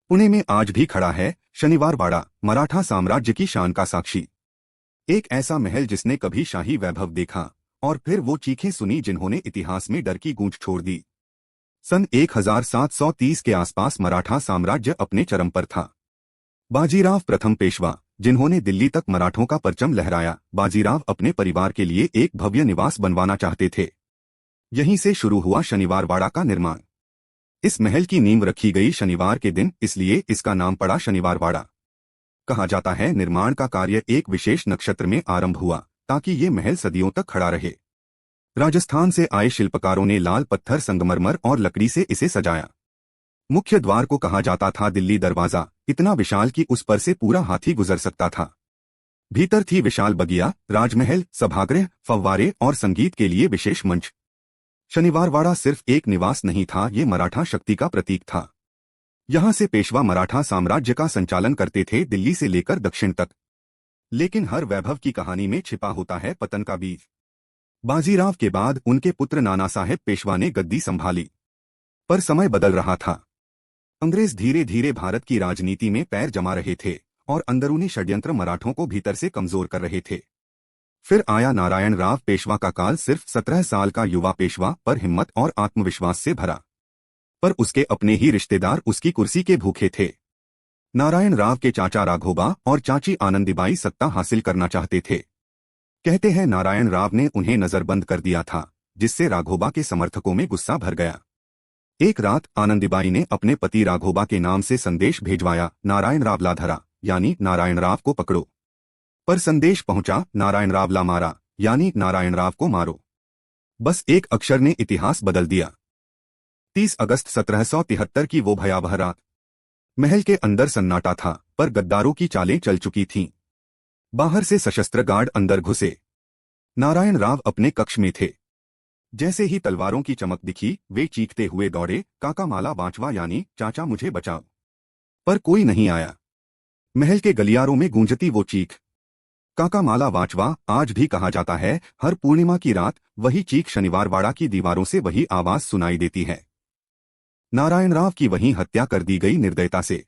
पुणे में आज भी खड़ा है शनिवार वाड़ा, मराठा साम्राज्य की शान का साक्षी। एक ऐसा महल जिसने कभी शाही वैभव देखा और फिर वो चीखें सुनी जिन्होंने इतिहास में डर की गूंज छोड़ दी। सन 1730 के आसपास मराठा साम्राज्य अपने चरम पर था। बाजीराव प्रथम पेशवा, जिन्होंने दिल्ली तक मराठों का परचम लहराया, बाजीराव अपने परिवार के लिए एक भव्य निवास बनवाना चाहते थे। यहीं से शुरू हुआ शनिवार वाड़ा का निर्माण। इस महल की नींव रखी गई शनिवार के दिन, इसलिए इसका नाम पड़ा शनिवार वाड़ा। कहा जाता है निर्माण का कार्य एक विशेष नक्षत्र में आरंभ हुआ ताकि ये महल सदियों तक खड़ा रहे। राजस्थान से आए शिल्पकारों ने लाल पत्थर, संगमरमर और लकड़ी से इसे सजाया। मुख्य द्वार को कहा जाता था दिल्ली दरवाजा, इतना विशाल कि उस पर से पूरा हाथी गुजर सकता था। भीतर थी विशाल बगिया, राजमहल, सभागृह, फव्वारे और संगीत के लिए विशेष मंच। शनिवार वाड़ा सिर्फ एक निवास नहीं था, ये मराठा शक्ति का प्रतीक था। यहां से पेशवा मराठा साम्राज्य का संचालन करते थे, दिल्ली से लेकर दक्षिण तक। लेकिन हर वैभव की कहानी में छिपा होता है पतन का बीज। बाजीराव के बाद उनके पुत्र नाना साहेब पेशवा ने गद्दी संभाली, पर समय बदल रहा था। अंग्रेज धीरे धीरे भारत की राजनीति में पैर जमा रहे थे और अंदरूनी षड्यंत्र मराठों को भीतर से कमजोर कर रहे थे। फिर आया नारायण राव पेशवा का काल, सिर्फ 17 साल का युवा पेशवा, पर हिम्मत और आत्मविश्वास से भरा। पर उसके अपने ही रिश्तेदार उसकी कुर्सी के भूखे थे। नारायण राव के चाचा राघोबा और चाची आनंदीबाई सत्ता हासिल करना चाहते थे। कहते हैं नारायण राव ने उन्हें नजरबंद कर दिया था, जिससे राघोबा के समर्थकों में गुस्सा भर गया। एक रात आनंदीबाई ने अपने पति राघोबा के नाम से संदेश भेजवाया, नारायण राव ला धरा, यानी नारायण राव को पकड़ो। पर संदेश पहुंचा, नारायण राव ला मारा, यानी नारायण राव को मारो। बस एक अक्षर ने इतिहास बदल दिया। 30 अगस्त 1773 की वो भयावह रात। महल के अंदर सन्नाटा था, पर गद्दारों की चालें चल चुकी थीं। बाहर से सशस्त्र गार्ड अंदर घुसे। नारायण राव अपने कक्ष में थे। जैसे ही तलवारों की चमक दिखी, वे चीखते हुए दौड़े, काका माला वांचवा, यानी चाचा मुझे बचाओ। पर कोई नहीं आया। महल के गलियारों में गूंजती वो चीख, काका माला वांचवा। आज भी कहा जाता है, हर पूर्णिमा की रात वही चीख शनिवार वाड़ा की दीवारों से वही आवाज सुनाई देती है। नारायण राव की वहीं हत्या कर दी गई निर्दयता से।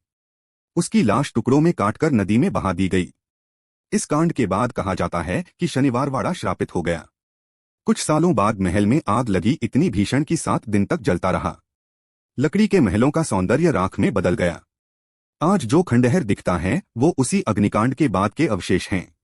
उसकी लाश टुकड़ों में काटकर नदी में बहा दी गई। इस कांड के बाद कहा जाता है कि शनिवार वाड़ा श्रापित हो गया। कुछ सालों बाद महल में आग लगी, इतनी भीषण कि 7 दिन तक जलता रहा। लकड़ी के महलों का सौंदर्य राख में बदल गया। आज जो खंडहर दिखता है वो उसी अग्निकांड के बाद के अवशेष हैं।